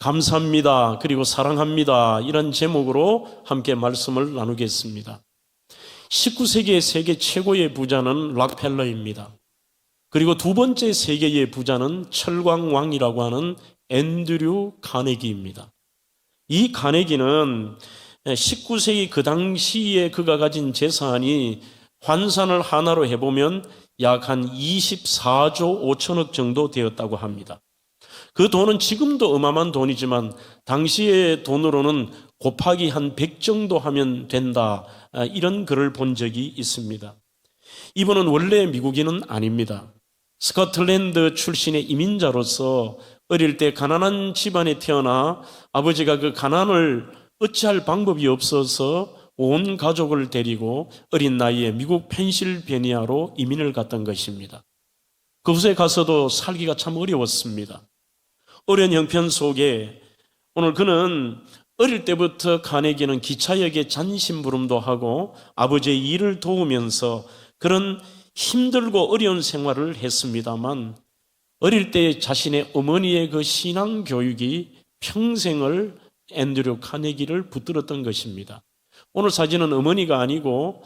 감사합니다. 그리고 사랑합니다. 이런 제목으로 함께 말씀을 나누겠습니다. 19세기의 세계 최고의 부자는 락펠러입니다. 그리고 두 번째 세계의 부자는 철광왕이라고 하는 앤드류 카네기입니다. 이 카네기는 19세기 그 당시에 그가 가진 재산이 환산을 하나로 해보면 약 한 24조 5천억 정도 되었다고 합니다. 그 돈은 지금도 어마어마한 돈이지만 당시의 돈으로는 곱하기 한 100 정도 하면 된다, 이런 글을 본 적이 있습니다. 이분은 원래 미국인은 아닙니다. 스코틀랜드 출신의 이민자로서 어릴 때 가난한 집안에 태어나 아버지가 그 가난을 어찌할 방법이 없어서 온 가족을 데리고 어린 나이에 미국 펜실베니아로 이민을 갔던 것입니다. 그곳에 가서도 살기가 참 어려웠습니다. 어려운 형편 속에 오늘 그는 어릴 때부터 카네기는 기차역에 잔심부름도 하고 아버지의 일을 도우면서 그런 힘들고 어려운 생활을 했습니다만 어릴 때 자신의 어머니의 그 신앙 교육이 평생을 앤드류 카네기를 붙들었던 것입니다. 오늘 사진은 어머니가 아니고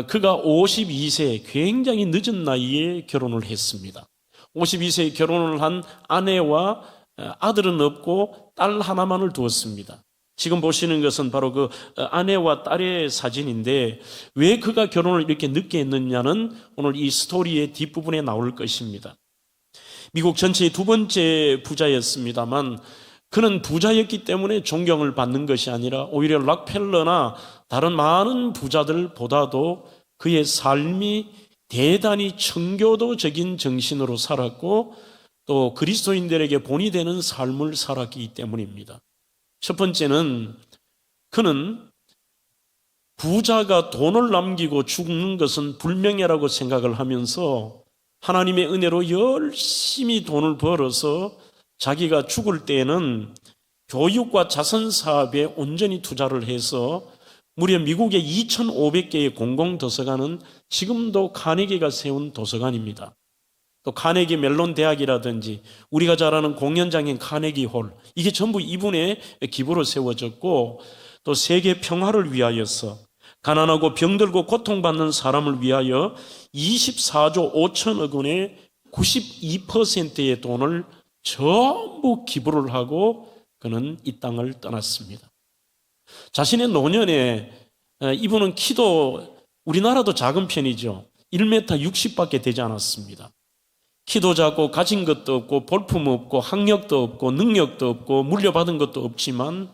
그가 52세 굉장히 늦은 나이에 결혼을 했습니다. 52세에 결혼을 한 아내와 아들은 없고 딸 하나만을 두었습니다. 지금 보시는 것은 바로 그 아내와 딸의 사진인데 왜 그가 결혼을 이렇게 늦게 했느냐는 오늘 이 스토리의 뒷부분에 나올 것입니다. 미국 전체의 두 번째 부자였습니다만 그는 부자였기 때문에 존경을 받는 것이 아니라 오히려 락펠러나 다른 많은 부자들보다도 그의 삶이 대단히 청교도적인 정신으로 살았고 또 그리스도인들에게 본이 되는 삶을 살았기 때문입니다. 첫 번째는 그는 부자가 돈을 남기고 죽는 것은 불명예라고 생각을 하면서 하나님의 은혜로 열심히 돈을 벌어서 자기가 죽을 때에는 교육과 자선사업에 온전히 투자를 해서 무려 미국의 2,500개의 공공도서관은 지금도 카네기가 세운 도서관입니다. 또 카네기 멜론 대학이라든지 우리가 잘 아는 공연장인 카네기 홀, 이게 전부 이분의 기부로 세워졌고 또 세계 평화를 위하여서 가난하고 병들고 고통받는 사람을 위하여 24조 5천억 원의 92%의 돈을 전부 기부를 하고 그는 이 땅을 떠났습니다. 자신의 노년에 이분은 키도 우리나라도 작은 편이죠. 1m 60밖에 되지 않았습니다. 키도 작고 가진 것도 없고 볼품 없고 학력도 없고 능력도 없고 물려받은 것도 없지만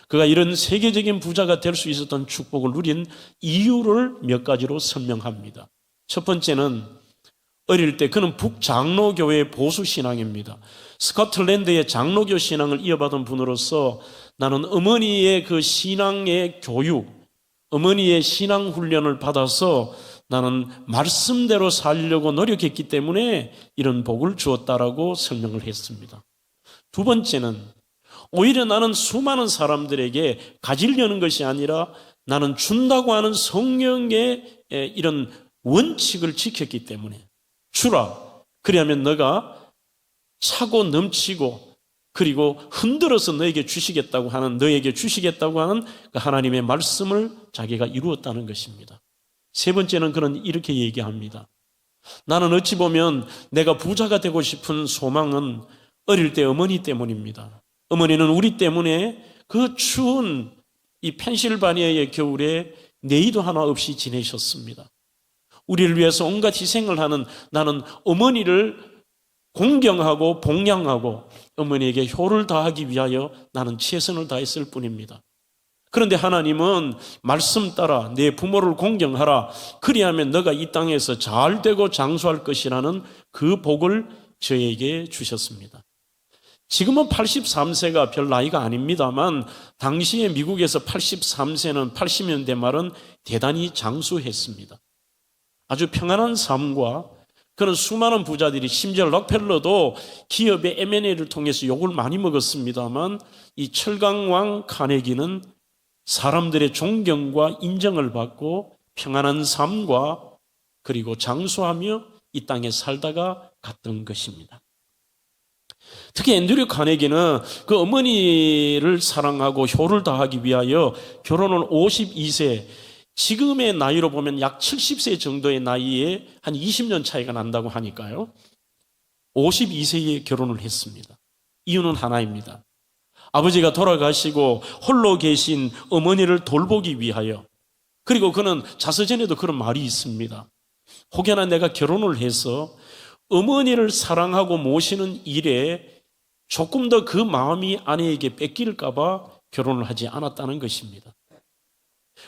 그가 이런 세계적인 부자가 될 수 있었던 축복을 누린 이유를 몇 가지로 설명합니다. 첫 번째는 어릴 때 그는 북장로교회의 보수신앙입니다. 스코틀랜드의 장로교 신앙을 이어받은 분으로서 나는 어머니의 그 신앙의 교육, 어머니의 신앙 훈련을 받아서 나는 말씀대로 살려고 노력했기 때문에 이런 복을 주었다라고 설명을 했습니다. 두 번째는 오히려 나는 수많은 사람들에게 가지려는 것이 아니라 나는 준다고 하는 성령의 이런 원칙을 지켰기 때문에 주라. 그리하면 너가 차고 넘치고 그리고 흔들어서 너에게 주시겠다고 하는 그 하나님의 말씀을 자기가 이루었다는 것입니다. 세 번째는 그는 이렇게 얘기합니다. 나는 어찌 보면 내가 부자가 되고 싶은 소망은 어릴 때 어머니 때문입니다. 어머니는 우리 때문에 그 추운 이 펜실바니아의 겨울에 내의도 하나 없이 지내셨습니다. 우리를 위해서 온갖 희생을 하는 나는 어머니를 공경하고 봉양하고 어머니에게 효를 다하기 위하여 나는 최선을 다했을 뿐입니다. 그런데 하나님은 말씀 따라 내 부모를 공경하라. 그리하면 너가 이 땅에서 잘 되고 장수할 것이라는 그 복을 저에게 주셨습니다. 지금은 83세가 별 나이가 아닙니다만 당시에 미국에서 83세는 80년대 말은 대단히 장수했습니다. 아주 평안한 삶과 그런 수많은 부자들이 심지어 록펠러도 기업의 M&A를 통해서 욕을 많이 먹었습니다만 이 철강왕 카네기는 사람들의 존경과 인정을 받고 평안한 삶과 그리고 장수하며 이 땅에 살다가 갔던 것입니다. 특히 앤드류 카네기는 그 어머니를 사랑하고 효를 다하기 위하여 결혼을 52세, 지금의 나이로 보면 약 70세 정도의 나이에 한 20년 차이가 난다고 하니까요. 52세에 결혼을 했습니다. 이유는 하나입니다. 아버지가 돌아가시고 홀로 계신 어머니를 돌보기 위하여, 그리고 그는 자서전에도 그런 말이 있습니다. 혹여나 내가 결혼을 해서 어머니를 사랑하고 모시는 일에 조금 더 그 마음이 아내에게 뺏길까 봐 결혼을 하지 않았다는 것입니다.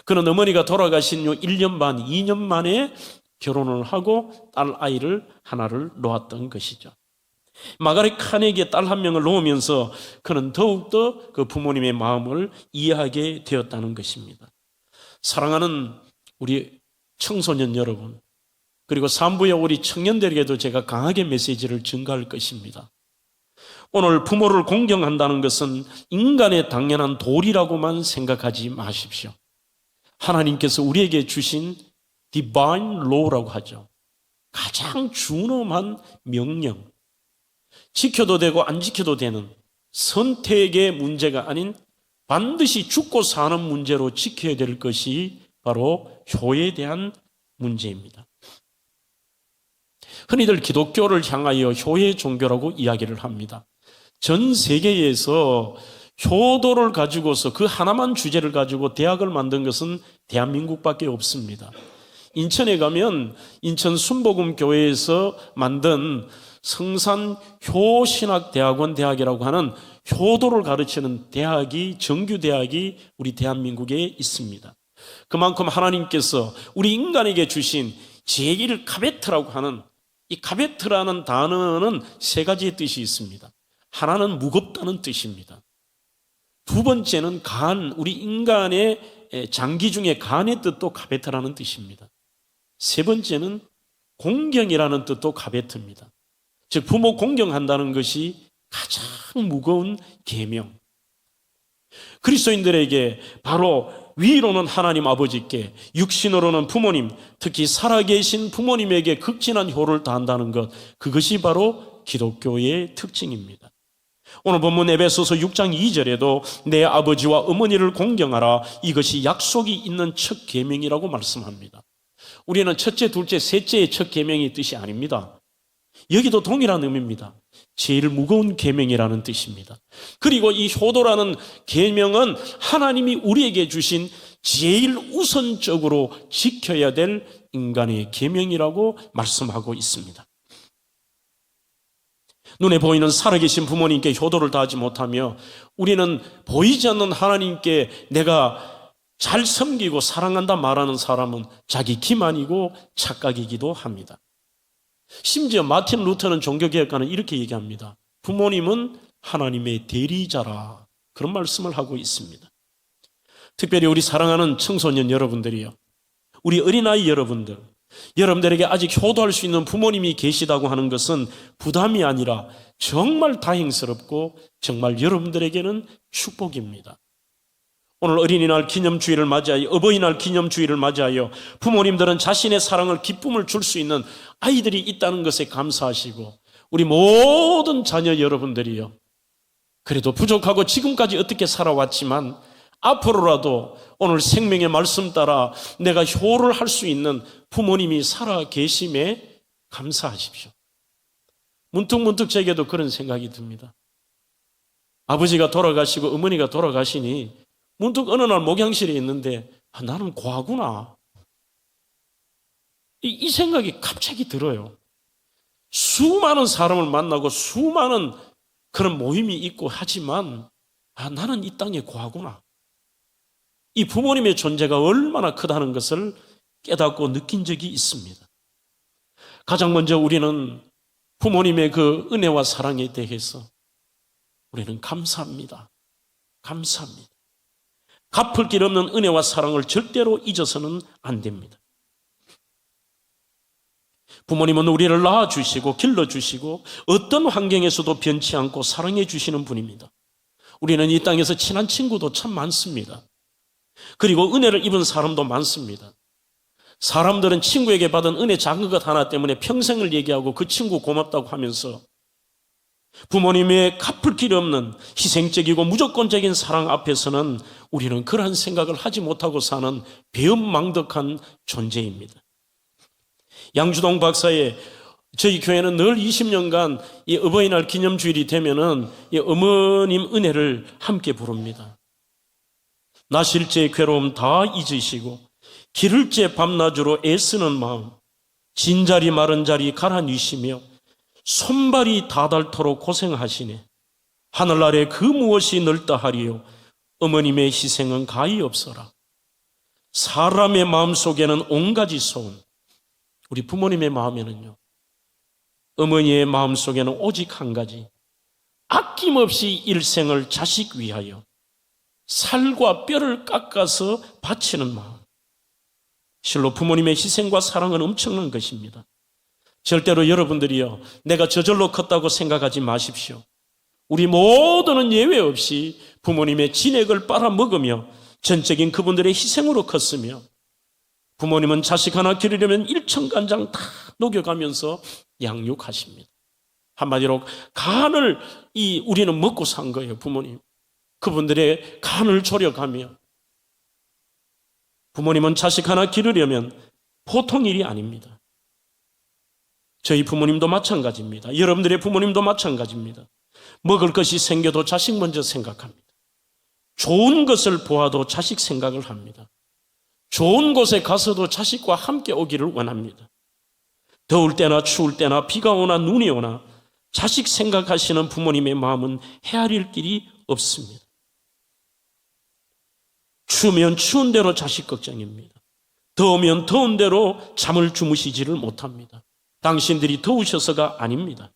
그는 어머니가 돌아가신 요 1년 반, 2년 만에 결혼을 하고 딸 아이를 하나를 놓았던 것이죠. 마가렛 카네기의 딸 한 명을 놓으면서 그는 더욱더 그 부모님의 마음을 이해하게 되었다는 것입니다. 사랑하는 우리 청소년 여러분, 그리고 산부의 우리 청년들에게도 제가 강하게 메시지를 전가할 것입니다. 오늘 부모를 공경한다는 것은 인간의 당연한 도리라고만 생각하지 마십시오. 하나님께서 우리에게 주신 divine law라고 하죠. 가장 준엄한 명령, 지켜도 되고 안 지켜도 되는 선택의 문제가 아닌 반드시 죽고 사는 문제로 지켜야 될 것이 바로 효에 대한 문제입니다. 흔히들 기독교를 향하여 효의 종교라고 이야기를 합니다. 전 세계에서 효도를 가지고서 그 하나만 주제를 가지고 대학을 만든 것은 대한민국밖에 없습니다. 인천에 가면 인천 순복음교회에서 만든 성산효신학대학원 대학이라고 하는 효도를 가르치는 대학이, 정규대학이 우리 대한민국에 있습니다. 그만큼 하나님께서 우리 인간에게 주신 제1 카베트라고 하는, 이 카베트라는 단어는 세 가지의 뜻이 있습니다. 하나는 무겁다는 뜻입니다. 두 번째는 간, 우리 인간의 장기 중에 간의 뜻도 카베트라는 뜻입니다. 세 번째는 공경이라는 뜻도 카베트입니다. 즉 부모 공경한다는 것이 가장 무거운 계명. 그리스도인들에게 바로 위로는 하나님 아버지께, 육신으로는 부모님, 특히 살아계신 부모님에게 극진한 효를 다한다는 것, 그것이 바로 기독교의 특징입니다. 오늘 본문 에베소서 6장 2절에도 내 아버지와 어머니를 공경하라, 이것이 약속이 있는 첫 계명이라고 말씀합니다. 우리는 첫째, 둘째, 셋째의 첫 계명의 뜻이 아닙니다. 여기도 동일한 의미입니다. 제일 무거운 계명이라는 뜻입니다. 그리고 이 효도라는 계명은 하나님이 우리에게 주신 제일 우선적으로 지켜야 될 인간의 계명이라고 말씀하고 있습니다. 눈에 보이는 살아계신 부모님께 효도를 다하지 못하며 우리는 보이지 않는 하나님께 내가 잘 섬기고 사랑한다 말하는 사람은 자기 기만이고 착각이기도 합니다. 심지어 마틴 루터는 종교개혁가는 이렇게 얘기합니다. 부모님은 하나님의 대리자라, 그런 말씀을 하고 있습니다. 특별히 우리 사랑하는 청소년 여러분들이요, 우리 어린아이 여러분들에게 아직 효도할 수 있는 부모님이 계시다고 하는 것은 부담이 아니라 정말 다행스럽고 정말 여러분들에게는 축복입니다. 오늘 어린이날 기념주일을 맞이하여, 어버이날 기념주일을 맞이하여 부모님들은 자신의 사랑을, 기쁨을 줄 수 있는 아이들이 있다는 것에 감사하시고, 우리 모든 자녀 여러분들이요, 그래도 부족하고 지금까지 어떻게 살아왔지만 앞으로라도 오늘 생명의 말씀 따라 내가 효를 할 수 있는 부모님이 살아 계심에 감사하십시오. 문득문득 제게도 그런 생각이 듭니다. 아버지가 돌아가시고 어머니가 돌아가시니 문득 어느 날 목양실에 있는데 나는 과구나, 이 생각이 갑자기 들어요. 수많은 사람을 만나고 수많은 그런 모임이 있고 하지만 나는 이 땅의 과구나. 이 부모님의 존재가 얼마나 크다는 것을 깨닫고 느낀 적이 있습니다. 가장 먼저 우리는 부모님의 그 은혜와 사랑에 대해서 우리는 감사합니다. 감사합니다. 갚을 길 없는 은혜와 사랑을 절대로 잊어서는 안 됩니다. 부모님은 우리를 낳아주시고 길러주시고 어떤 환경에서도 변치 않고 사랑해 주시는 분입니다. 우리는 이 땅에서 친한 친구도 참 많습니다. 그리고 은혜를 입은 사람도 많습니다. 사람들은 친구에게 받은 은혜 작은 것 하나 때문에 평생을 얘기하고 그 친구 고맙다고 하면서 부모님의 갚을 길 없는 희생적이고 무조건적인 사랑 앞에서는 우리는 그러한 생각을 하지 못하고 사는 배은망덕한 존재입니다. 양주동 박사의 저희 교회는 늘 20년간 이 어버이날 기념주일이 되면은 이 어머님 은혜를 함께 부릅니다. 나실제 괴로움 다 잊으시고 기를제 밤낮으로 애쓰는 마음, 진자리 마른 자리 갈아 뉘시며 손발이 다 닳도록 고생하시네. 하늘 아래 그 무엇이 넓다 하리요. 어머님의 희생은 가히 없어라. 사람의 마음속에는 온가지 소원. 우리 부모님의 마음에는요, 어머니의 마음속에는 오직 한 가지, 아낌없이 일생을 자식 위하여 살과 뼈를 깎아서 바치는 마음. 실로 부모님의 희생과 사랑은 엄청난 것입니다. 절대로 여러분들이요, 내가 저절로 컸다고 생각하지 마십시오. 우리 모두는 예외 없이 부모님의 진액을 빨아먹으며 전적인 그분들의 희생으로 컸으며, 부모님은 자식 하나 기르려면 일천간장 다 녹여가면서 양육하십니다. 한마디로 간을 우리는 먹고 산 거예요. 부모님, 그분들의 간을 졸여가며. 부모님은 자식 하나 기르려면 보통 일이 아닙니다. 저희 부모님도 마찬가지입니다. 여러분들의 부모님도 마찬가지입니다. 먹을 것이 생겨도 자식 먼저 생각합니다. 좋은 것을 보아도 자식 생각을 합니다. 좋은 곳에 가서도 자식과 함께 오기를 원합니다. 더울 때나 추울 때나 비가 오나 눈이 오나 자식 생각하시는 부모님의 마음은 헤아릴 길이 없습니다. 추우면 추운 대로 자식 걱정입니다. 더우면 더운 대로 잠을 주무시지를 못합니다. 당신들이 더우셔서가 아닙니다.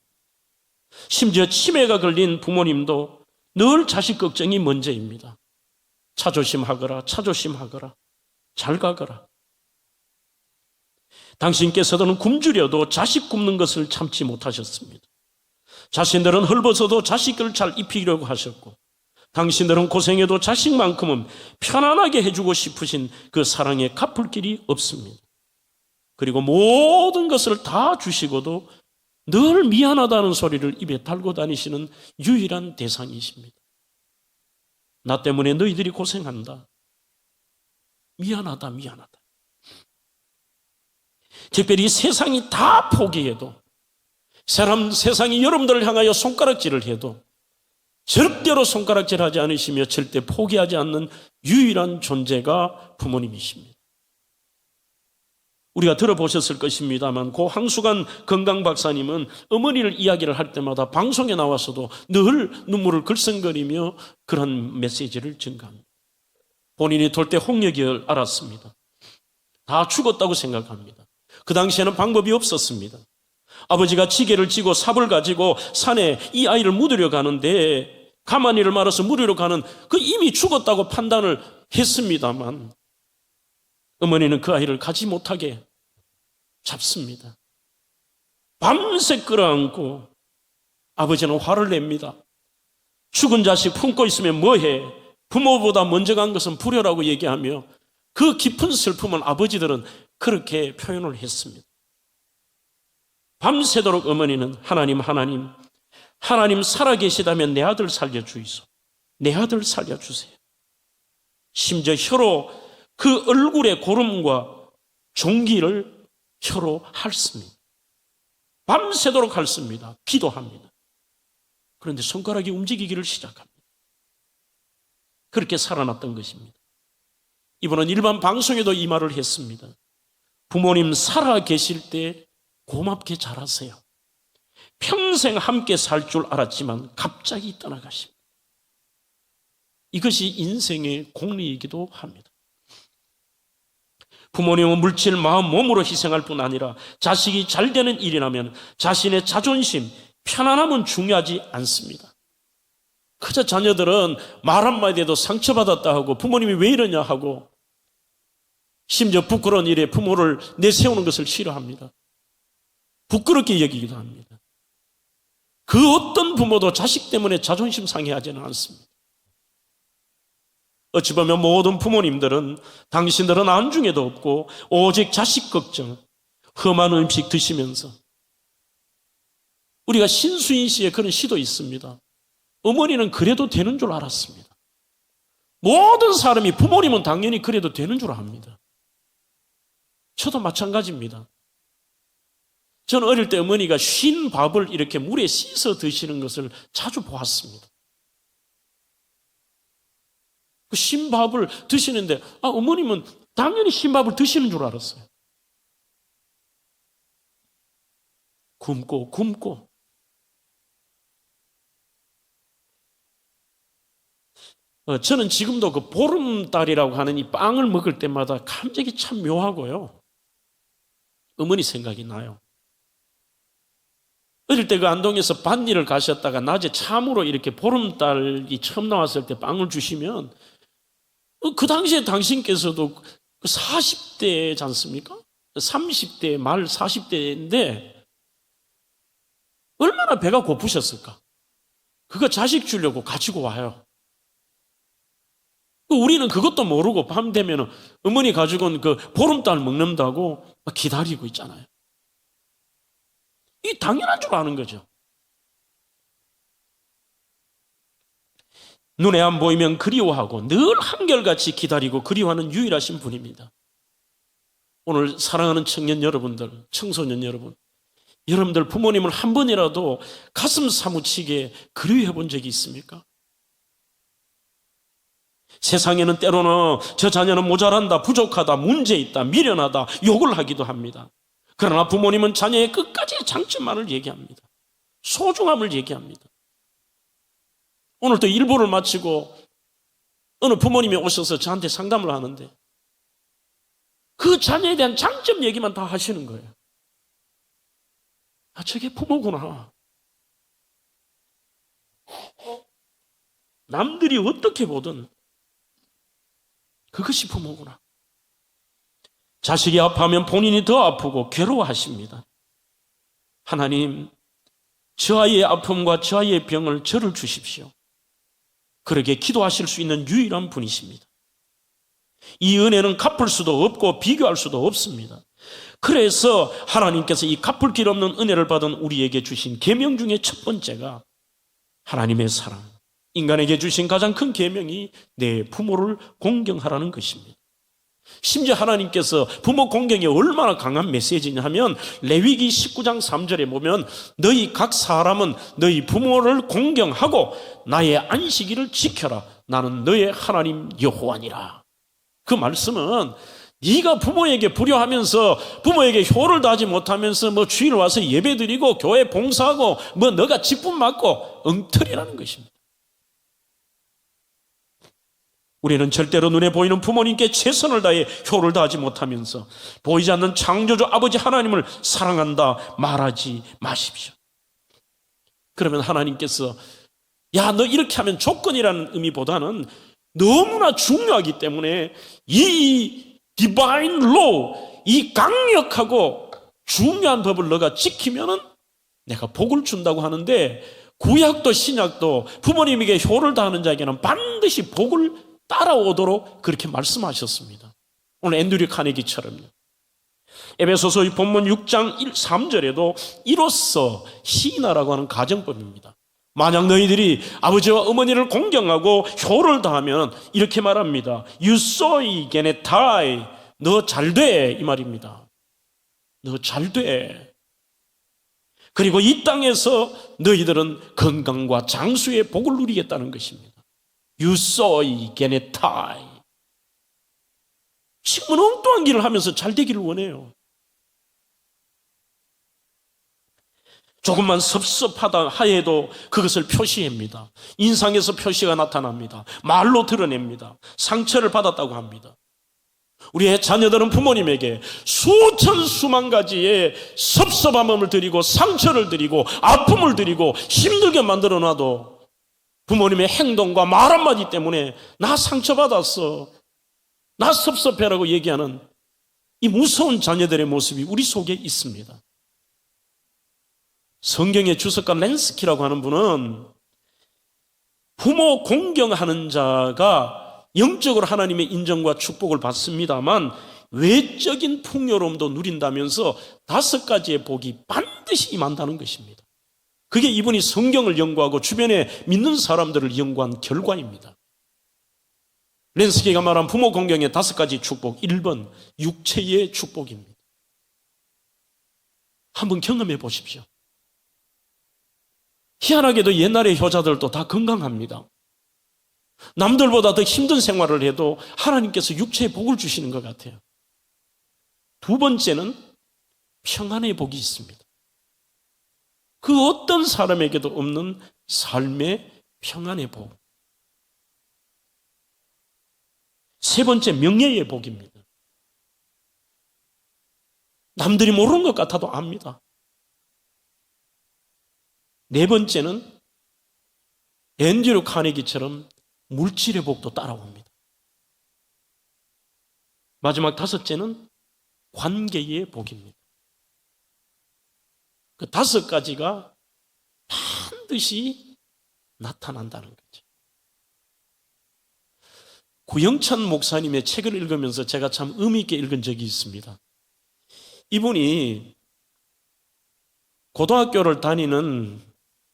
심지어 치매가 걸린 부모님도 늘 자식 걱정이 먼저입니다. 차 조심하거라, 차 조심하거라, 잘 가거라. 당신께서는 굶주려도 자식 굶는 것을 참지 못하셨습니다. 자신들은 헐벗어도 자식을 잘 입히려고 하셨고, 당신들은 고생해도 자식만큼은 편안하게 해주고 싶으신 그 사랑에 갚을 길이 없습니다. 그리고 모든 것을 다 주시고도 늘 미안하다는 소리를 입에 달고 다니시는 유일한 대상이십니다. 나 때문에 너희들이 고생한다. 미안하다, 미안하다. 특별히 세상이 다 포기해도, 세상이 여러분들을 향하여 손가락질을 해도 절대로 손가락질하지 않으시며 절대 포기하지 않는 유일한 존재가 부모님이십니다. 우리가 들어보셨을 것입니다만 고 황수관 건강박사님은 어머니를 이야기를 할 때마다 방송에 나와서도 늘 눈물을 글썽거리며 그런 메시지를 전가합니다. 본인이 돌 때 홍역을 알았습니다. 다 죽었다고 생각합니다. 그 당시에는 방법이 없었습니다. 아버지가 지게를 쥐고 삽을 가지고 산에 이 아이를 묻으려 가는데, 가만히를 말아서 묻으려 가는 그 이미 죽었다고 판단을 했습니다만 어머니는 그 아이를 가지 못하게 잡습니다. 밤새 끌어안고 아버지는 화를 냅니다. 죽은 자식 품고 있으면 뭐해? 부모보다 먼저 간 것은 불효라고 얘기하며 그 깊은 슬픔을 아버지들은 그렇게 표현을 했습니다. 밤새도록 어머니는 하나님 살아계시다면 내 아들 살려주이소. 내 아들 살려주세요. 심지어 혀로 그 얼굴의 고름과 종기를 혀로 핥습니다. 밤새도록 핥습니다. 기도합니다. 그런데 손가락이 움직이기를 시작합니다. 그렇게 살아났던 것입니다. 이번은 일반 방송에도 이 말을 했습니다. 부모님 살아 계실 때 고맙게 자라세요. 평생 함께 살 줄 알았지만 갑자기 떠나가십니다. 이것이 인생의 공리이기도 합니다. 부모님은 물질, 마음, 몸으로 희생할 뿐 아니라 자식이 잘 되는 일이라면 자신의 자존심, 편안함은 중요하지 않습니다. 그저 자녀들은 말 한마디에도 상처받았다 하고 부모님이 왜 이러냐 하고 심지어 부끄러운 일에 부모를 내세우는 것을 싫어합니다. 부끄럽게 여기기도 합니다. 그 어떤 부모도 자식 때문에 자존심 상해하지는 않습니다. 어찌 보면 모든 부모님들은 당신들은 안중에도 없고 오직 자식 걱정, 험한 음식 드시면서 우리가 신수인 씨의 그런 시도 있습니다. 어머니는 그래도 되는 줄 알았습니다. 모든 사람이 부모님은 당연히 그래도 되는 줄 압니다. 저도 마찬가지입니다. 저는 어릴 때 어머니가 쉰 밥을 이렇게 물에 씻어 드시는 것을 자주 보았습니다. 그 쉰 밥을 드시는데 어머님은 당연히 쉰 밥을 드시는 줄 알았어요. 굶고 저는 지금도 그 보름달이라고 하는 이 빵을 먹을 때마다 감격이 참 묘하고요. 어머니 생각이 나요. 어릴 때 그 안동에서 밭일을 가셨다가 낮에 참으로 이렇게 보름달이 처음 나왔을 때 빵을 주시면 그 당시에 당신께서도 40대지 않습니까? 30대 말 40대인데 얼마나 배가 고프셨을까? 그거 자식 주려고 가지고 와요. 우리는 그것도 모르고 밤 되면 어머니 가지고 온 그 보름달 먹는다고 기다리고 있잖아요. 이게 당연한 줄 아는 거죠. 눈에 안 보이면 그리워하고 늘 한결같이 기다리고 그리워하는 유일하신 분입니다. 오늘 사랑하는 청년 여러분들, 청소년 여러분, 여러분들 부모님을 한 번이라도 가슴 사무치게 그리워해 본 적이 있습니까? 세상에는 때로는 저 자녀는 모자란다, 부족하다, 문제 있다, 미련하다 욕을 하기도 합니다. 그러나 부모님은 자녀의 끝까지의 장점만을 얘기합니다. 소중함을 얘기합니다. 오늘 또 일부를 마치고 어느 부모님이 오셔서 저한테 상담을 하는데 그 자녀에 대한 장점 얘기만 다 하시는 거예요. 저게 부모구나. 남들이 어떻게 보든 그것이 부모구나. 자식이 아파하면 본인이 더 아프고 괴로워하십니다. 하나님, 저 아이의 아픔과 저 아이의 병을 저를 주십시오. 그러게 기도하실 수 있는 유일한 분이십니다. 이 은혜는 갚을 수도 없고 비교할 수도 없습니다. 그래서 하나님께서 이 갚을 길 없는 은혜를 받은 우리에게 주신 계명 중에 첫 번째가 하나님의 사랑. 인간에게 주신 가장 큰 계명이 내 부모를 공경하라는 것입니다. 심지어 하나님께서 부모 공경이 얼마나 강한 메시지냐 하면 레위기 19장 3절에 보면 너희 각 사람은 너희 부모를 공경하고 나의 안식일을 지켜라. 나는 너의 하나님 여호와니라. 그 말씀은 네가 부모에게 불효하면서 부모에게 효를 다하지 못하면서 주일 와서 예배드리고 교회 봉사하고 너가 직분 맡고 엉터리라는 것입니다. 우리는 절대로 눈에 보이는 부모님께 최선을 다해 효를 다하지 못하면서 보이지 않는 창조주 아버지 하나님을 사랑한다 말하지 마십시오. 그러면 하나님께서 야, 너 이렇게 하면 조건이라는 의미보다는 너무나 중요하기 때문에 이 디바인 로우, 이 강력하고 중요한 법을 너가 지키면은 내가 복을 준다고 하는데 구약도 신약도 부모님에게 효를 다하는 자에게는 반드시 복을 따라오도록 그렇게 말씀하셨습니다. 오늘 앤드류 카네기처럼요. 에베소서 본문 6장 3절에도 이로써 시인하라고 하는 가정법입니다. 만약 너희들이 아버지와 어머니를 공경하고 효를 다하면 이렇게 말합니다. You soy genetai. 너 잘돼 이 말입니다. 너 잘돼. 그리고 이 땅에서 너희들은 건강과 장수의 복을 누리겠다는 것입니다. You soy genetai. 지금은 엉뚱한 길을 하면서 잘 되기를 원해요. 조금만 섭섭하다 하여도 그것을 표시합니다. 인상에서 표시가 나타납니다. 말로 드러냅니다. 상처를 받았다고 합니다. 우리의 자녀들은 부모님에게 수천 수만 가지의 섭섭함을 드리고 상처를 드리고 아픔을 드리고 힘들게 만들어 놔도 부모님의 행동과 말 한마디 때문에 나 상처받았어, 나 섭섭해라고 얘기하는 이 무서운 자녀들의 모습이 우리 속에 있습니다. 성경의 주석가 렌스키라고 하는 분은 부모 공경하는 자가 영적으로 하나님의 인정과 축복을 받습니다만 외적인 풍요로움도 누린다면서 5가지의 복이 반드시 임한다는 것입니다. 그게 이분이 성경을 연구하고 주변에 믿는 사람들을 연구한 결과입니다. 렌스키가 말한 부모 공경의 5가지 축복. 1번, 육체의 축복입니다. 한번 경험해 보십시오. 희한하게도 옛날의 효자들도 다 건강합니다. 남들보다 더 힘든 생활을 해도 하나님께서 육체의 복을 주시는 것 같아요. 두 번째는 평안의 복이 있습니다. 그 어떤 사람에게도 없는 삶의 평안의 복. 세 번째, 명예의 복입니다. 남들이 모르는 것 같아도 압니다. 네 번째는 앤드류 카네기처럼 물질의 복도 따라옵니다. 마지막 5째는 관계의 복입니다. 그 5가지가 반드시 나타난다는 거죠. 구영찬 목사님의 책을 읽으면서 제가 참 의미 있게 읽은 적이 있습니다. 이분이 고등학교를 다니는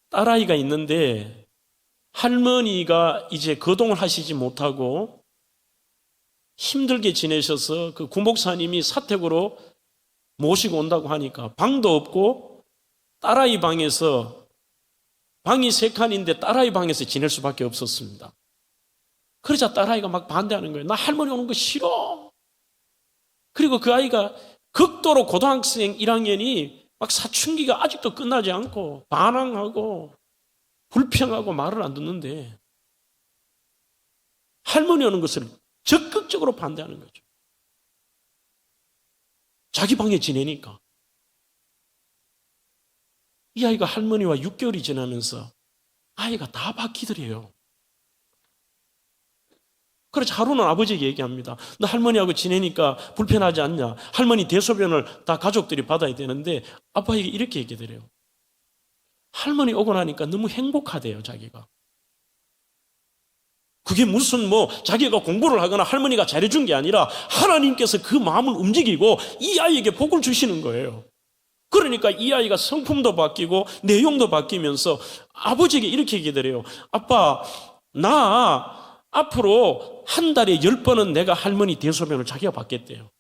딸아이가 있는데 할머니가 이제 거동을 하시지 못하고 힘들게 지내셔서 그 구목사님이 사택으로 모시고 온다고 하니까 방도 없고 딸아이 방에서, 방이 3칸인데 딸아이 방에서 지낼 수밖에 없었습니다. 그러자 딸아이가 막 반대하는 거예요. 나 할머니 오는 거 싫어. 그리고 그 아이가 극도로 고등학생 1학년이 막 사춘기가 아직도 끝나지 않고 반항하고 불평하고 말을 안 듣는데 할머니 오는 것을 적극적으로 반대하는 거죠. 자기 방에 지내니까. 이 아이가 할머니와 6개월이 지나면서 아이가 다 바뀌더래요. 그래서 하루는 아버지에게 얘기합니다. 너 할머니하고 지내니까 불편하지 않냐? 할머니 대소변을 다 가족들이 받아야 되는데 아빠에게 이렇게 얘기해드려요. 할머니 오고 나니까 너무 행복하대요, 자기가. 그게 무슨 자기가 공부를 하거나 할머니가 잘해준 게 아니라 하나님께서 그 마음을 움직이고 이 아이에게 복을 주시는 거예요. 그러니까 이 아이가 성품도 바뀌고 내용도 바뀌면서 아버지에게 이렇게 얘기해드려요. 아빠, 나 앞으로 한 달에 10번은 내가 할머니 대소변을 자기가 받겠대요.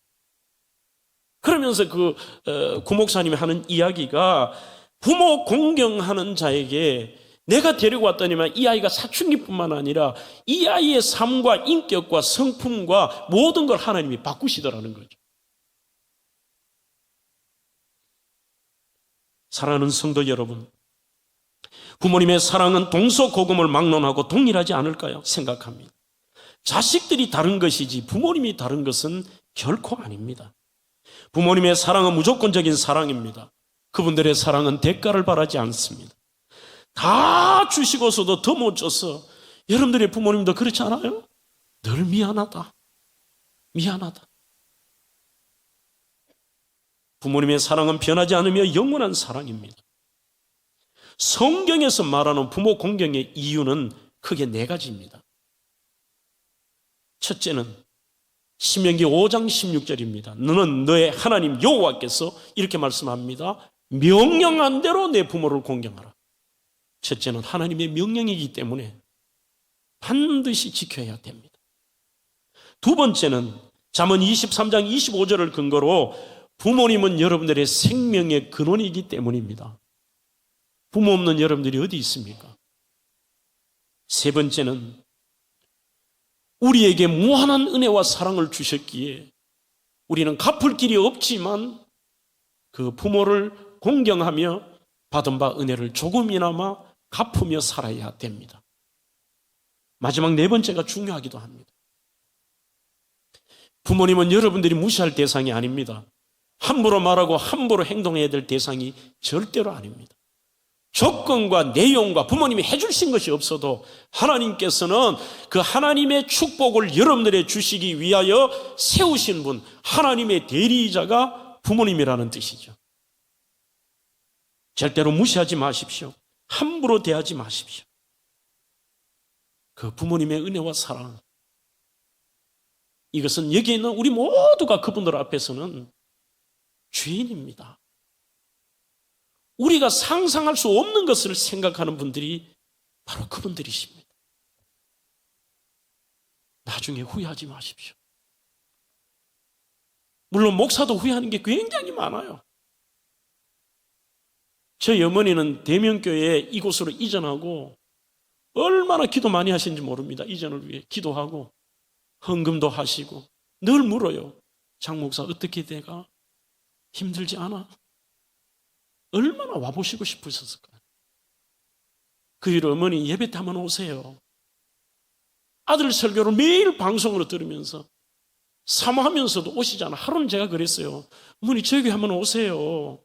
그러면서 그 구목사님이 하는 이야기가 부모 공경하는 자에게 내가 데리고 왔더니만 이 아이가 사춘기뿐만 아니라 이 아이의 삶과 인격과 성품과 모든 걸 하나님이 바꾸시더라는 거죠. 사랑하는 성도 여러분, 부모님의 사랑은 동서고금을 막론하고 동일하지 않을까요? 생각합니다. 자식들이 다른 것이지 부모님이 다른 것은 결코 아닙니다. 부모님의 사랑은 무조건적인 사랑입니다. 그분들의 사랑은 대가를 바라지 않습니다. 다 주시고서도 더 못 줘서 여러분들의 부모님도 그렇지 않아요? 늘 미안하다. 미안하다. 부모님의 사랑은 변하지 않으며 영원한 사랑입니다. 성경에서 말하는 부모 공경의 이유는 크게 4가지입니다. 첫째는 신명기 5장 16절입니다. 너는 너의 하나님 여호와께서 이렇게 말씀합니다. 명령한 대로 내 부모를 공경하라. 첫째는 하나님의 명령이기 때문에 반드시 지켜야 됩니다. 두 번째는 잠언 23장 25절을 근거로 부모님은 여러분들의 생명의 근원이기 때문입니다. 부모 없는 여러분들이 어디 있습니까? 세 번째는 우리에게 무한한 은혜와 사랑을 주셨기에 우리는 갚을 길이 없지만 그 부모를 공경하며 받은 바 은혜를 조금이나마 갚으며 살아야 됩니다. 마지막 4번째가 중요하기도 합니다. 부모님은 여러분들이 무시할 대상이 아닙니다. 함부로 말하고 함부로 행동해야 될 대상이 절대로 아닙니다. 조건과 내용과 부모님이 해주신 것이 없어도 하나님께서는 그 하나님의 축복을 여러분들에 주시기 위하여 세우신 분, 하나님의 대리자가 부모님이라는 뜻이죠. 절대로 무시하지 마십시오. 함부로 대하지 마십시오. 그 부모님의 은혜와 사랑, 이것은 여기 있는 우리 모두가 그분들 앞에서는 죄인입니다. 우리가 상상할 수 없는 것을 생각하는 분들이 바로 그분들이십니다. 나중에 후회하지 마십시오. 물론 목사도 후회하는 게 굉장히 많아요. 저희 어머니는 대명교회 이곳으로 이전하고 얼마나 기도 많이 하신지 모릅니다. 이전을 위해 기도하고 헌금도 하시고 늘 물어요. 장 목사 어떻게 돼가? 힘들지 않아? 얼마나 와보시고 싶으셨을까요? 그 이후로 어머니 예배 때 한번 오세요. 아들 설교를 매일 방송으로 들으면서 사모하면서도 오시잖아. 하루는 제가 그랬어요. 어머니 저에게 한번 오세요.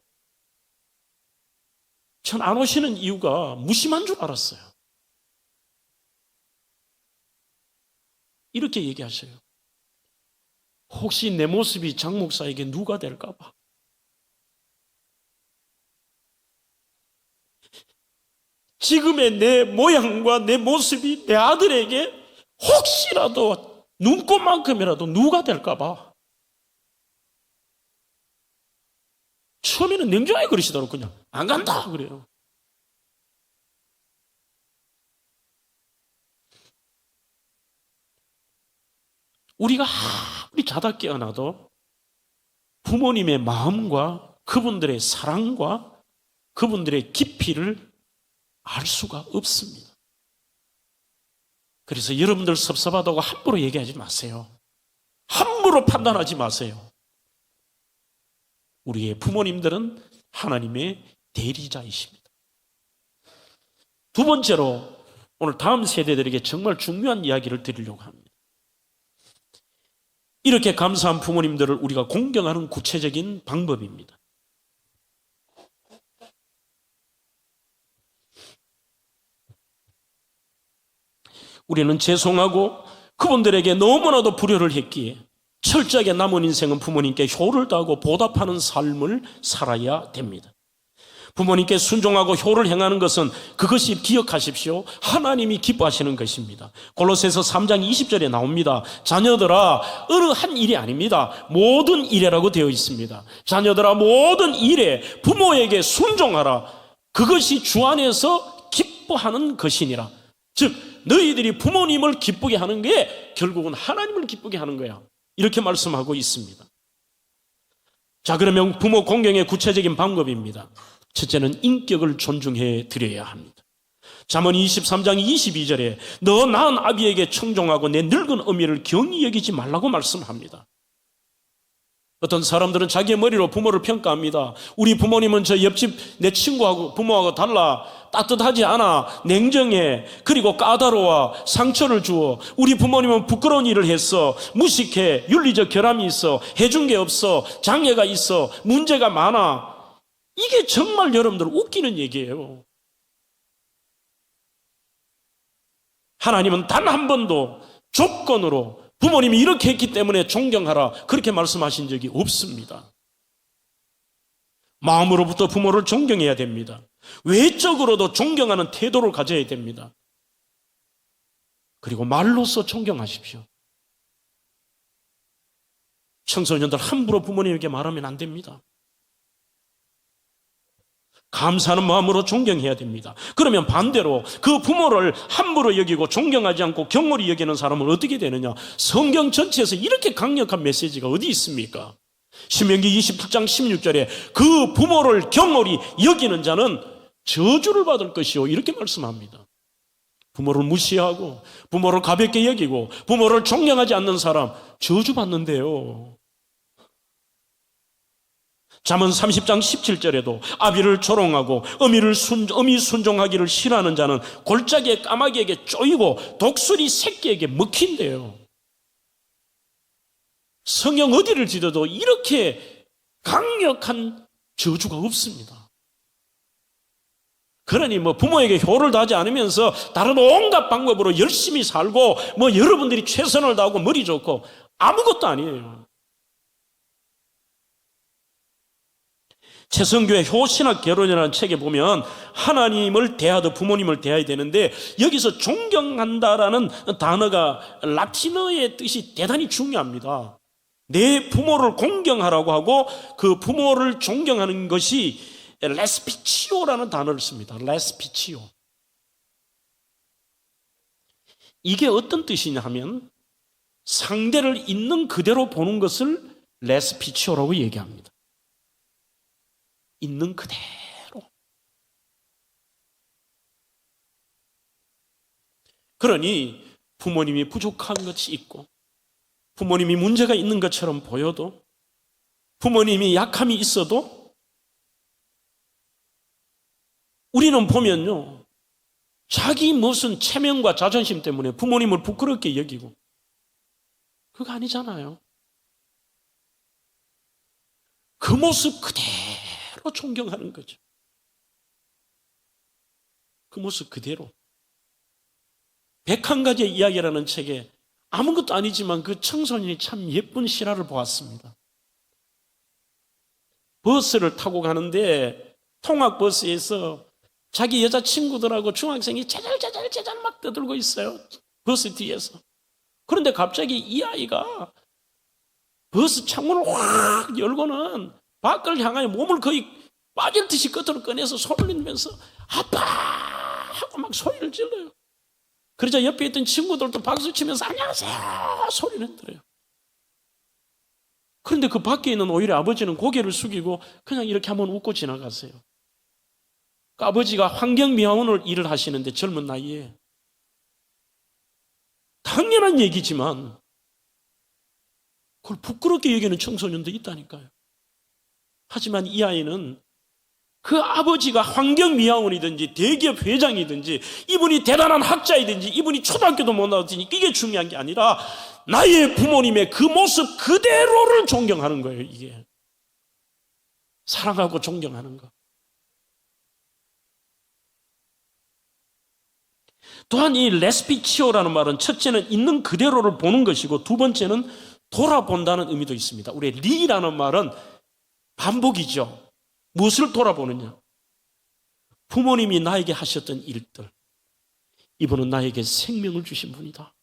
전 안 오시는 이유가 무심한 줄 알았어요. 이렇게 얘기하셔요. 혹시 내 모습이 장 목사에게 누가 될까 봐. 지금의 내 모양과 내 모습이 내 아들에게 혹시라도 눈꽃만큼이라도 누가 될까 봐. 처음에는 냉정하게 그러시더라고요. 그냥 안 간다 그래요. 우리가 아무리 자다 깨어나도 부모님의 마음과 그분들의 사랑과 그분들의 깊이를 알 수가 없습니다. 그래서 여러분들 섭섭하다고 함부로 얘기하지 마세요. 함부로 판단하지 마세요. 우리의 부모님들은 하나님의 대리자이십니다. 두 번째로 오늘 다음 세대들에게 정말 중요한 이야기를 드리려고 합니다. 이렇게 감사한 부모님들을 우리가 공경하는 구체적인 방법입니다. 우리는 죄송하고 그분들에게 너무나도 불효를 했기에 철저하게 남은 인생은 부모님께 효를 다하고 보답하는 삶을 살아야 됩니다. 부모님께 순종하고 효를 행하는 것은 그것이 기억하십시오. 하나님이 기뻐하시는 것입니다. 골로새서 3장 20절에 나옵니다. 자녀들아 어느 한 일이 아닙니다. 모든 일에라고 되어 있습니다. 자녀들아 모든 일에 부모에게 순종하라. 그것이 주 안에서 기뻐하는 것이니라. 즉 너희들이 부모님을 기쁘게 하는 게 결국은 하나님을 기쁘게 하는 거야. 이렇게 말씀하고 있습니다. 자, 그러면 부모 공경의 구체적인 방법입니다. 첫째는 인격을 존중해 드려야 합니다. 잠언 23장 22절에 너 낳은 아비에게 청종하고 내 늙은 어미를 경히 여기지 말라고 말씀합니다. 어떤 사람들은 자기의 머리로 부모를 평가합니다. 우리 부모님은 저 옆집 내 친구하고 부모하고 달라. 따뜻하지 않아. 냉정해. 그리고 까다로워. 상처를 주어. 우리 부모님은 부끄러운 일을 했어. 무식해. 윤리적 결함이 있어. 해준 게 없어. 장애가 있어. 문제가 많아. 이게 정말 여러분들 웃기는 얘기예요. 하나님은 단 한 번도 조건으로 부모님이 이렇게 했기 때문에 존경하라 그렇게 말씀하신 적이 없습니다. 마음으로부터 부모를 존경해야 됩니다. 외적으로도 존경하는 태도를 가져야 됩니다. 그리고 말로써 존경하십시오. 청소년들 함부로 부모님에게 말하면 안 됩니다. 감사하는 마음으로 존경해야 됩니다. 그러면 반대로 그 부모를 함부로 여기고 존경하지 않고 경홀히 여기는 사람은 어떻게 되느냐? 성경 전체에서 이렇게 강력한 메시지가 어디 있습니까? 신명기 27장 16절에 그 부모를 경홀히 여기는 자는 저주를 받을 것이요 이렇게 말씀합니다. 부모를 무시하고 부모를 가볍게 여기고 부모를 존경하지 않는 사람 저주받는데요. 잠언 30장 17절에도 아비를 조롱하고 어미 순종하기를 싫어하는 자는 골짜기의 까마귀에게 쪼이고 독수리 새끼에게 먹힌대요. 성경 어디를 뒤져도 이렇게 강력한 저주가 없습니다. 그러니 부모에게 효를 다하지 않으면서 다른 온갖 방법으로 열심히 살고 여러분들이 최선을 다하고 머리 좋고 아무것도 아니에요. 최성교의 효신학 개론이라는 책에 보면 하나님을 대하듯 부모님을 대해야 되는데 여기서 존경한다라는 단어가 라틴어의 뜻이 대단히 중요합니다. 내 부모를 공경하라고 하고 그 부모를 존경하는 것이 레스피치오라는 단어를 씁니다. 레스피치오. 이게 어떤 뜻이냐 하면 상대를 있는 그대로 보는 것을 레스피치오라고 얘기합니다. 있는 그대로. 그러니 부모님이 부족한 것이 있고 부모님이 문제가 있는 것처럼 보여도 부모님이 약함이 있어도 우리는 보면요, 자기 무슨 체면과 자존심 때문에 부모님을 부끄럽게 여기고 그거 아니잖아요. 그 모습 그대로 존경하는 거죠. 그 모습 그대로. 101가지의 이야기라는 책에 아무것도 아니지만 그 청소년이 참 예쁜 실화를 보았습니다. 버스를 타고 가는데 통학버스에서 자기 여자친구들하고 중학생이 제잘제잘 막 떠들고 있어요. 버스 뒤에서. 그런데 갑자기 이 아이가 버스 창문을 확 열고는 밖을 향하여 몸을 거의 빠질 듯이 끝으로 꺼내서 소리를 내면서 아빠! 하고 막 소리를 질러요. 그러자 옆에 있던 친구들도 박수 치면서 안녕하세요! 소리를 들어요. 그런데 그 밖에 있는 오히려 아버지는 고개를 숙이고 그냥 이렇게 한번 웃고 지나갔어요. 그 아버지가 환경미화원을 일을 하시는데 젊은 나이에 당연한 얘기지만 그걸 부끄럽게 여기는 청소년도 있다니까요. 하지만 이 아이는 그 아버지가 환경미화원이든지 대기업 회장이든지 이분이 대단한 학자이든지 이분이 초등학교도 못 나왔으니 이게 중요한 게 아니라 나의 부모님의 그 모습 그대로를 존경하는 거예요. 이게 사랑하고 존경하는 거. 또한 이 레스피치오라는 말은 첫째는 있는 그대로를 보는 것이고 두 번째는 돌아본다는 의미도 있습니다. 우리 리라는 말은 반복이죠. 무엇을 돌아보느냐? 부모님이 나에게 하셨던 일들. 이분은 나에게 생명을 주신 분이다.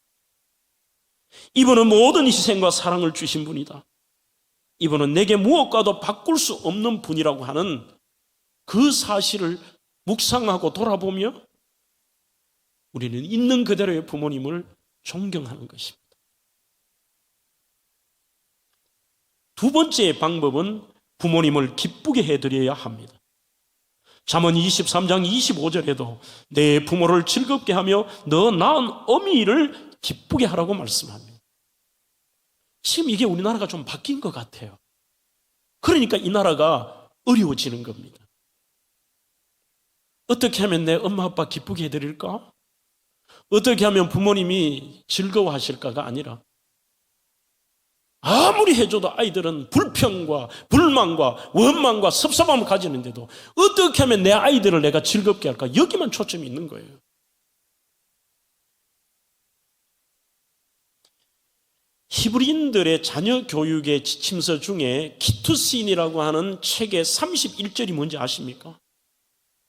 이분은 모든 희생과 사랑을 주신 분이다. 이분은 내게 무엇과도 바꿀 수 없는 분이라고 하는 그 사실을 묵상하고 돌아보며 우리는 있는 그대로의 부모님을 존경하는 것입니다. 두 번째 방법은 부모님을 기쁘게 해드려야 합니다. 잠언 23장 25절에도 내 부모를 즐겁게 하며 너 낳은 어미를 기쁘게 하라고 말씀합니다. 지금 이게 우리나라가 좀 바뀐 것 같아요. 그러니까 이 나라가 어려워지는 겁니다. 어떻게 하면 내 엄마 아빠 기쁘게 해드릴까? 어떻게 하면 부모님이 즐거워하실까가 아니라 아무리 해줘도 아이들은 불평과 불만과 원망과 섭섭함을 가지는데도 어떻게 하면 내 아이들을 내가 즐겁게 할까? 여기만 초점이 있는 거예요. 히브리인들의 자녀 교육의 지침서 중에 기투신이라고 하는 책의 31절이 뭔지 아십니까?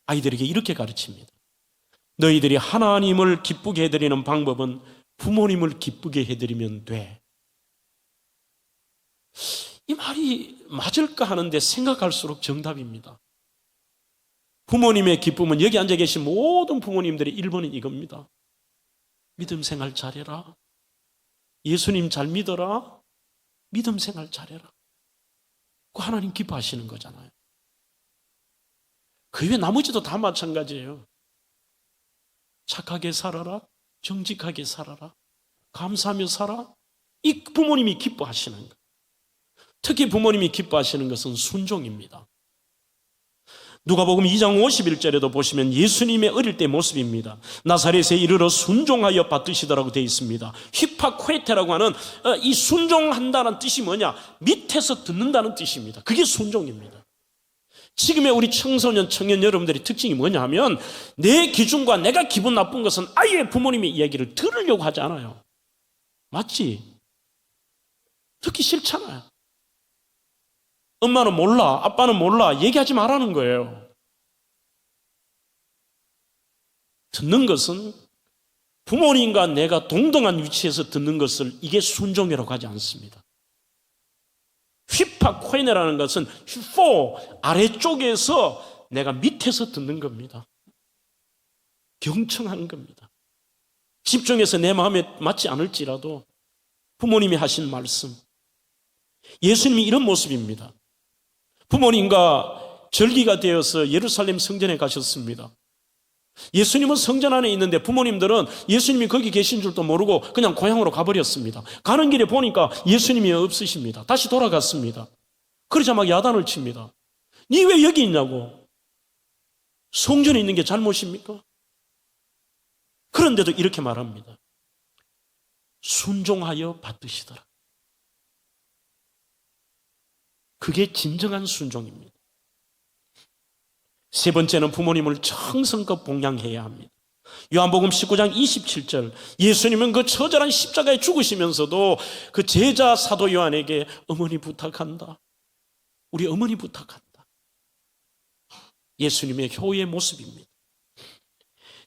아이들에게 이렇게 가르칩니다. 너희들이 하나님을 기쁘게 해드리는 방법은 부모님을 기쁘게 해드리면 돼. 이 말이 맞을까 하는데 생각할수록 정답입니다. 부모님의 기쁨은 여기 앉아 계신 모든 부모님들의 1번은 이겁니다. 믿음 생활 잘해라. 예수님 잘 믿어라. 믿음 생활 잘해라. 그 하나님 기뻐하시는 거잖아요. 그 외에 나머지도 다 마찬가지예요. 착하게 살아라. 정직하게 살아라. 감사하며 살아. 이 부모님이 기뻐하시는 거예요. 특히 부모님이 기뻐하시는 것은 순종입니다. 누가복음 2장 51절에도 보시면 예수님의 어릴 때 모습입니다. 나사렛에 이르러 순종하여 받드시더라고 되어 있습니다. 휘파코에테라고 하는 이 순종한다는 뜻이 뭐냐? 밑에서 듣는다는 뜻입니다. 그게 순종입니다. 지금의 우리 청소년, 청년 여러분들의 특징이 뭐냐 하면 내 기준과 내가 기분 나쁜 것은 아예 부모님의 이야기를 들으려고 하지 않아요. 맞지? 듣기 싫잖아요. 엄마는 몰라, 아빠는 몰라, 얘기하지 말라는 거예요. 듣는 것은 부모님과 내가 동등한 위치에서 듣는 것을 이게 순종이라고 하지 않습니다. 휘파코에네라는 것은 휘포 아래쪽에서 내가 밑에서 듣는 겁니다. 경청하는 겁니다. 집중해서 내 마음에 맞지 않을지라도 부모님이 하신 말씀, 예수님이 이런 모습입니다. 부모님과 절기가 되어서 예루살렘 성전에 가셨습니다. 예수님은 성전 안에 있는데 부모님들은 예수님이 거기 계신 줄도 모르고 그냥 고향으로 가버렸습니다. 가는 길에 보니까 예수님이 없으십니다. 다시 돌아갔습니다. 그러자 막 야단을 칩니다. 니 왜 여기 있냐고. 성전에 있는 게 잘못입니까? 그런데도 이렇게 말합니다. 순종하여 받으시더라. 그게 진정한 순종입니다. 세 번째는 부모님을 정성껏 봉양해야 합니다. 요한복음 19장 27절, 예수님은 그 처절한 십자가에 죽으시면서도 그 제자 사도 요한에게 어머니 부탁한다. 우리 어머니 부탁한다. 예수님의 효의 모습입니다.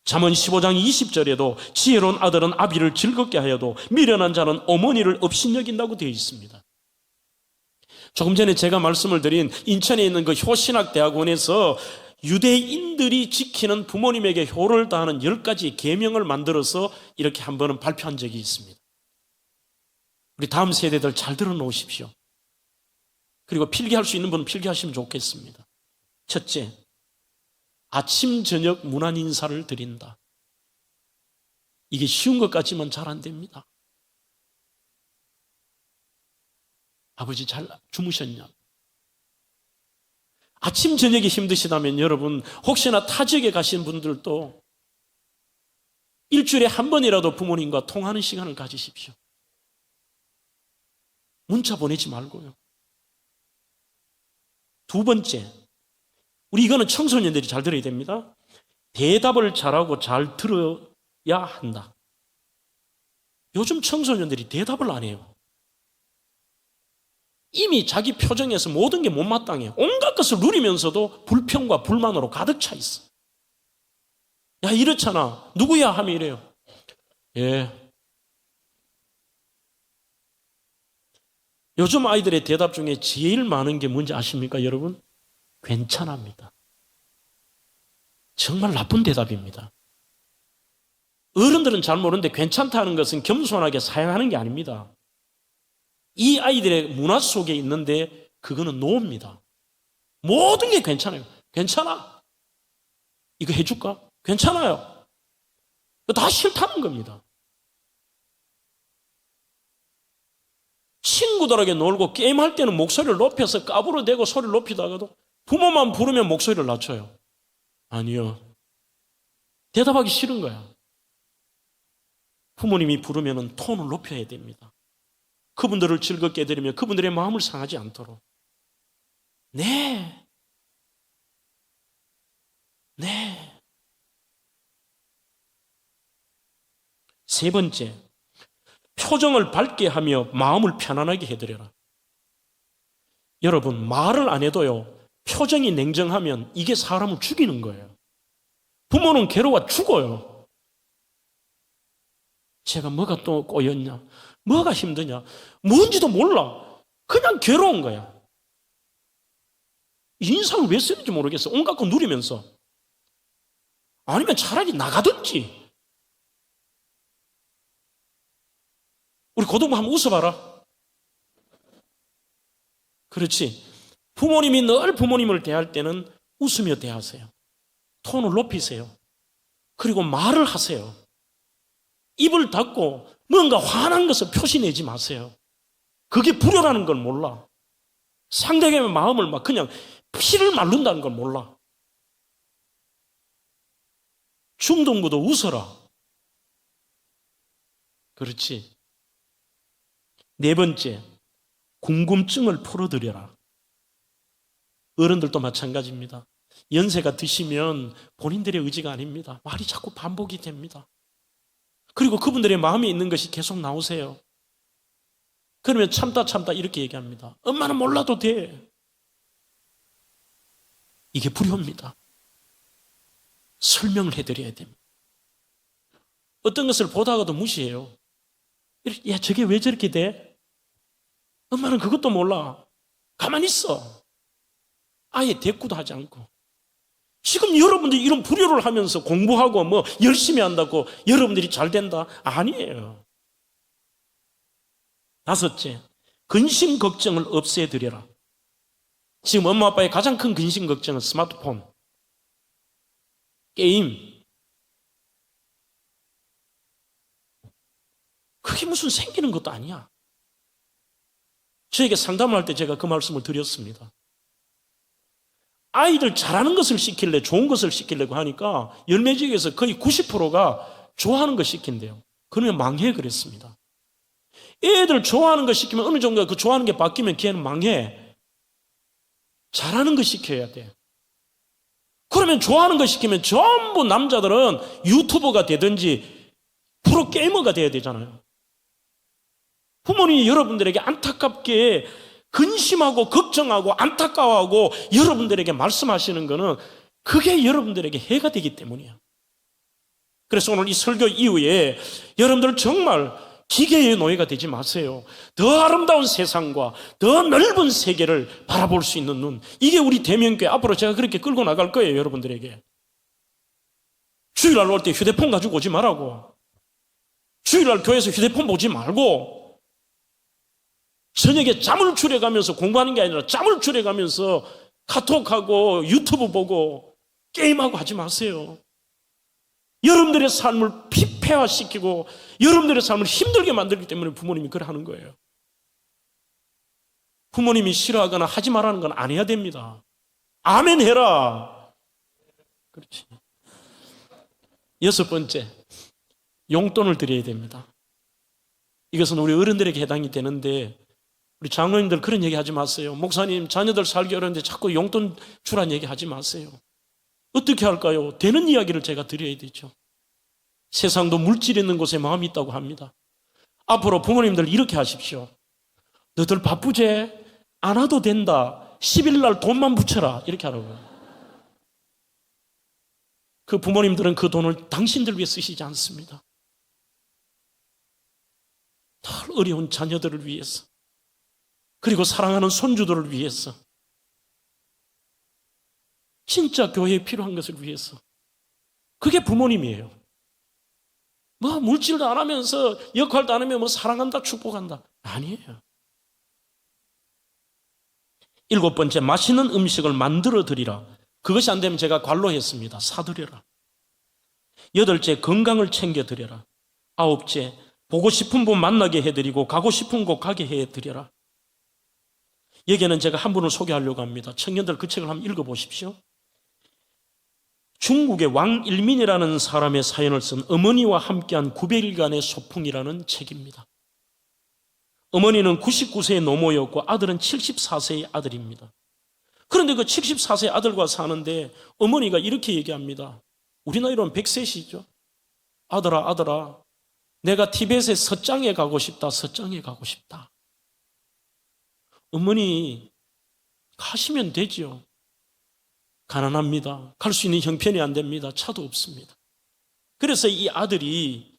잠언 15장 20절에도 지혜로운 아들은 아비를 즐겁게 하여도 미련한 자는 어머니를 업신여긴다고 되어 있습니다. 조금 전에 제가 말씀을 드린 인천에 있는 그 효신학대학원에서 유대인들이 지키는 부모님에게 효를 다하는 10가지 계명을 만들어서 이렇게 한 번은 발표한 적이 있습니다. 우리 다음 세대들 잘 들어놓으십시오. 그리고 필기할 수 있는 분은 필기하시면 좋겠습니다. 첫째, 아침 저녁 문안 인사를 드린다. 이게 쉬운 것 같지만 잘 안 됩니다. 아버지 잘 주무셨냐? 아침 저녁이 힘드시다면 여러분 혹시나 타 지역에 가신 분들도 일주일에 한 번이라도 부모님과 통하는 시간을 가지십시오. 문자 보내지 말고요. 두 번째, 우리 이거는 청소년들이 잘 들어야 됩니다. 대답을 잘하고 잘 들어야 한다. 요즘 청소년들이 대답을 안 해요. 이미 자기 표정에서 모든 게 못마땅해요. 온갖 것을 누리면서도 불평과 불만으로 가득 차 있어. 야, 이렇잖아. 누구야? 하면 이래요. 예. 요즘 아이들의 대답 중에 제일 많은 게 뭔지 아십니까, 여러분? 괜찮합니다. 정말 나쁜 대답입니다. 어른들은 잘 모르는데 괜찮다는 것은 겸손하게 사용하는 게 아닙니다. 이 아이들의 문화 속에 있는데 그거는 노입니다. 모든 게 괜찮아요. 괜찮아. 이거 해줄까? 괜찮아요. 다 싫다는 겁니다. 친구들에게 놀고 게임할 때는 목소리를 높여서 까부러대고 소리를 높이다가도 부모만 부르면 목소리를 낮춰요. 아니요. 대답하기 싫은 거야. 부모님이 부르면 톤을 높여야 됩니다. 그분들을 즐겁게 해드리며 그분들의 마음을 상하지 않도록. 네. 네. 세 번째, 표정을 밝게 하며 마음을 편안하게 해드려라. 여러분, 말을 안 해도요, 표정이 냉정하면 이게 사람을 죽이는 거예요. 부모는 괴로워 죽어요. 제가 뭐가 또 꼬였냐? 뭐가 힘드냐? 뭔지도 몰라. 그냥 괴로운 거야. 인상을 왜 쓰는지 모르겠어. 온갖 거 누리면서. 아니면 차라리 나가든지. 우리 고등부 한번 웃어봐라. 그렇지. 부모님이 늘 부모님을 대할 때는 웃으며 대하세요. 톤을 높이세요. 그리고 말을 하세요. 입을 닫고 뭔가 화난 것을 표시내지 마세요. 그게 불효라는 걸 몰라. 상대방의 마음을 막 그냥 피를 말른다는 걸 몰라. 중등부도 웃어라. 그렇지. 네 번째, 궁금증을 풀어드려라. 어른들도 마찬가지입니다. 연세가 드시면 본인들의 의지가 아닙니다. 말이 자꾸 반복이 됩니다. 그리고 그분들의 마음에 있는 것이 계속 나오세요. 그러면 참다 이렇게 얘기합니다. 엄마는 몰라도 돼. 이게 불효입니다. 설명을 해드려야 됩니다. 어떤 것을 보다가도 무시해요. 야, 저게 왜 저렇게 돼? 엄마는 그것도 몰라. 가만히 있어. 아예 대꾸도 하지 않고. 지금 여러분들이 이런 불효를 하면서 공부하고 뭐 열심히 한다고 여러분들이 잘 된다? 아니에요. 다섯째, 근심 걱정을 없애드려라. 지금 엄마 아빠의 가장 큰 근심 걱정은 스마트폰, 게임. 그게 무슨 생기는 것도 아니야. 저에게 상담을 할 때 제가 그 말씀을 드렸습니다. 아이들 잘하는 것을 시킬래, 좋은 것을 시키려고 하니까 열매 지역에서 거의 90%가 좋아하는 것 시킨대요. 그러면 망해 그랬습니다. 애들 좋아하는 것 시키면 어느 정도 그 좋아하는 게 바뀌면 걔는 망해. 잘하는 것 시켜야 돼. 그러면 좋아하는 것 시키면 전부 남자들은 유튜버가 되든지 프로게이머가 돼야 되잖아요. 부모님이 여러분들에게 안타깝게 근심하고 걱정하고 안타까워하고 여러분들에게 말씀하시는 것은 그게 여러분들에게 해가 되기 때문이에요. 그래서 오늘 이 설교 이후에 여러분들 정말 기계의 노예가 되지 마세요. 더 아름다운 세상과 더 넓은 세계를 바라볼 수 있는 눈, 이게 우리 대면교회 앞으로 제가 그렇게 끌고 나갈 거예요. 여러분들에게 주일날 올 때 휴대폰 가지고 오지 말라고, 주일날 교회에서 휴대폰 보지 말고, 저녁에 잠을 줄여가면서 공부하는 게 아니라 잠을 줄여가면서 카톡하고 유튜브 보고 게임하고 하지 마세요. 여러분들의 삶을 피폐화시키고 여러분들의 삶을 힘들게 만들기 때문에 부모님이 그걸 하는 거예요. 부모님이 싫어하거나 하지 말라는 건 안 해야 됩니다. 아멘 해라. 그렇지. 여섯 번째, 용돈을 드려야 됩니다. 이것은 우리 어른들에게 해당이 되는데 우리 장로님들 그런 얘기 하지 마세요. 목사님 자녀들 살기 어려운데 자꾸 용돈 주란 얘기 하지 마세요. 어떻게 할까요? 되는 이야기를 제가 드려야 되죠. 세상도 물질 있는 곳에 마음이 있다고 합니다. 앞으로 부모님들 이렇게 하십시오. 너들 바쁘지? 안 와도 된다. 10일 날 돈만 붙여라. 이렇게 하라고요. 그 부모님들은 그 돈을 당신들 위해 쓰시지 않습니다. 더 어려운 자녀들을 위해서, 그리고 사랑하는 손주들을 위해서, 진짜 교회에 필요한 것을 위해서. 그게 부모님이에요. 뭐 물질도 안 하면서 역할도 안 하면 뭐 사랑한다 축복한다, 아니에요. 일곱 번째, 맛있는 음식을 만들어 드리라. 그것이 안 되면 제가 관로했습니다. 사드려라. 여덟째, 건강을 챙겨 드려라. 아홉째, 보고 싶은 분 만나게 해드리고 가고 싶은 곳 가게 해드려라. 여기에는 제가 한 분을 소개하려고 합니다. 청년들 그 책을 한번 읽어보십시오. 중국의 왕일민이라는 사람의 사연을 쓴 어머니와 함께한 900일간의 소풍이라는 책입니다. 어머니는 99세의 노모였고 아들은 74세의 아들입니다. 그런데 그 74세의 아들과 사는데 어머니가 이렇게 얘기합니다. 우리 나이로는 100세시죠. 아들아, 아들아, 내가 티벳의 서장에 가고 싶다. 서장에 가고 싶다. 어머니 가시면 되죠. 가난합니다. 갈 수 있는 형편이 안 됩니다. 차도 없습니다. 그래서 이 아들이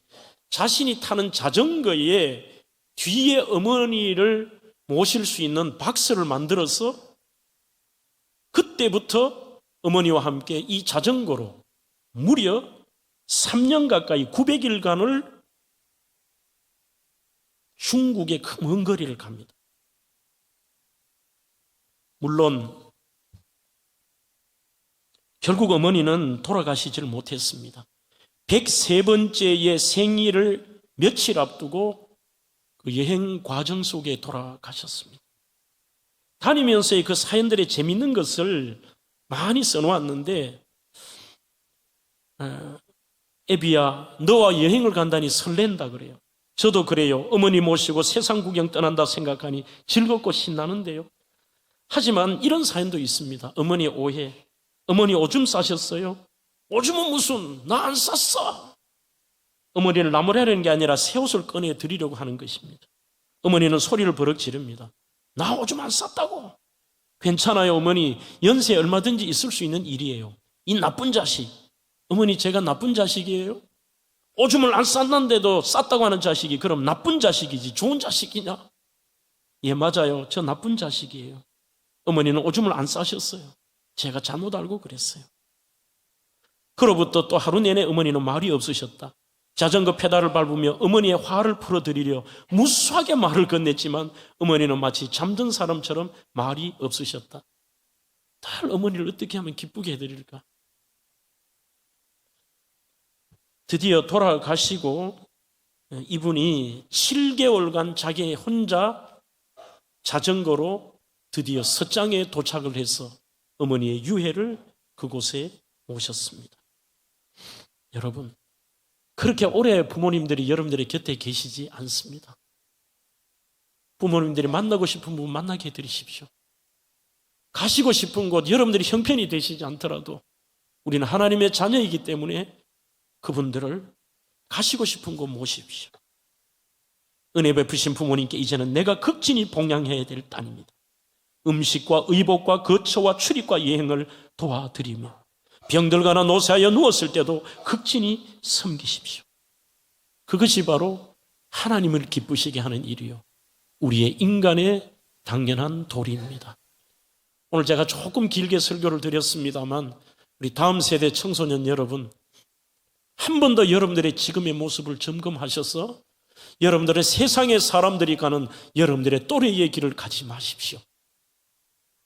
자신이 타는 자전거에 뒤에 어머니를 모실 수 있는 박스를 만들어서 그때부터 어머니와 함께 이 자전거로 무려 3년 가까이 900일간을 중국의 그 먼 거리를 갑니다. 물론 결국 어머니는 돌아가시질 못했습니다. 103번째의 생일을 며칠 앞두고 그 여행 과정 속에 돌아가셨습니다. 다니면서의 그 사연들의 재밌는 것을 많이 써놓았는데, 애비야, 너와 여행을 간다니 설렌다 그래요. 저도 그래요. 어머니 모시고 세상 구경 떠난다 생각하니 즐겁고 신나는데요. 하지만 이런 사연도 있습니다. 어머니 오해. 어머니 오줌 싸셨어요? 오줌은 무슨, 나 안 쌌어. 어머니를 나무라는 게 아니라 새 옷을 꺼내 드리려고 하는 것입니다. 어머니는 소리를 버럭 지릅니다. 나 오줌 안 쌌다고. 괜찮아요 어머니, 연세 얼마든지 있을 수 있는 일이에요. 이 나쁜 자식. 어머니 제가 나쁜 자식이에요? 오줌을 안 쌌는데도 쌌다고 하는 자식이 그럼 나쁜 자식이지 좋은 자식이냐? 예, 맞아요. 저 나쁜 자식이에요. 어머니는 오줌을 안 싸셨어요. 제가 잘못 알고 그랬어요. 그로부터 또 하루 내내 어머니는 말이 없으셨다. 자전거 페달을 밟으며 어머니의 화를 풀어드리려 무수하게 말을 건넸지만 어머니는 마치 잠든 사람처럼 말이 없으셨다. 딸 어머니를 어떻게 하면 기쁘게 해드릴까? 드디어 돌아가시고 이분이 7개월간 자기 혼자 자전거로 드디어 서장에 도착을 해서 어머니의 유해를 그곳에 모셨습니다. 여러분, 그렇게 오래 부모님들이 여러분들의 곁에 계시지 않습니다. 부모님들이 만나고 싶은 분 만나게 해드리십시오. 가시고 싶은 곳 여러분들이 형편이 되시지 않더라도 우리는 하나님의 자녀이기 때문에 그분들을 가시고 싶은 곳 모십시오. 은혜 베푸신 부모님께 이제는 내가 극진히 봉양해야 될 따입니다. 음식과 의복과 거처와 출입과 여행을 도와드리며 병들거나 노쇠하여 누웠을 때도 극진히 섬기십시오. 그것이 바로 하나님을 기쁘시게 하는 일이요, 우리의 인간의 당연한 도리입니다. 오늘 제가 조금 길게 설교를 드렸습니다만 우리 다음 세대 청소년 여러분, 한 번 더 여러분들의 지금의 모습을 점검하셔서 여러분들의 세상의 사람들이 가는 여러분들의 또래의 길을 가지 마십시오.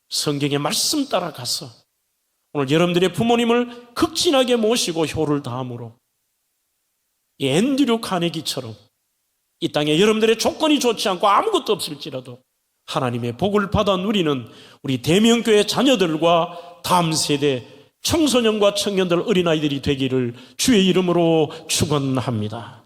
성경의 말씀 따라가서 오늘 여러분들의 부모님을 극진하게 모시고 효를 다함으로 이 앤드류 카네기처럼 이 땅에 여러분들의 조건이 좋지 않고 아무것도 없을지라도 하나님의 복을 받아 누리는 우리 대명교회 자녀들과 다음 세대 청소년과 청년들, 어린아이들이 되기를 주의 이름으로 축원합니다.